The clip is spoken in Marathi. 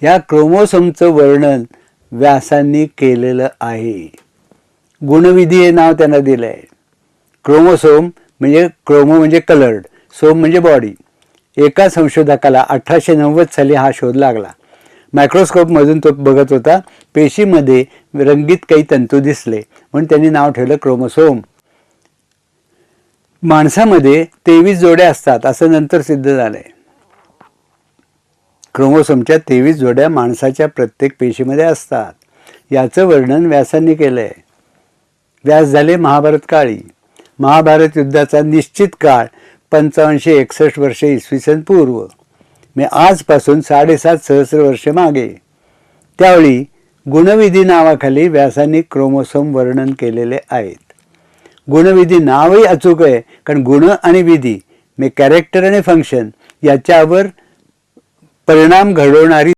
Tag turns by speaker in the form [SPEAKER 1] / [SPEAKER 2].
[SPEAKER 1] या क्रोमोसोमचं वर्णन व्यासांनी केलेलं आहे. गुणविधी हे नाव त्यांना दिलं आहे. क्रोमोसोम म्हणजे क्रोमो म्हणजे कलर्ड, सोम म्हणजे बॉडी. एका संशोधकाला 1890 साली हा शोध लागला. मायक्रोस्कोपमधून तो बघत होता. पेशीमध्ये रंगीत काही तंतू दिसले म्हणून त्यांनी नाव ठेवलं क्रोमोसोम. माणसामध्ये 23 जोड्या असतात असं नंतर सिद्ध झालंय. क्रोमोसोमच्या 23 जोड्या माणसाच्या प्रत्येक पेशीमध्ये असतात. याचं वर्णन व्यासांनी केलंय. व्यास झाले महाभारत काळी. महाभारत युद्धाचा निश्चित काळ 5561 वर्षे इसवी सन पूर्व. आजपासून 7.5 सहस्र वर्षे मागे. त्यावेळी गुणविधी नावाखाली व्यासांनी क्रोमोसोम वर्णन केलेले आहेत. गुणविधी नावही अचूक आहे, कारण गुण आणि विधी म्हणजे कॅरेक्टर आणि फंक्शन याच्यावर परिणाम घडवणारी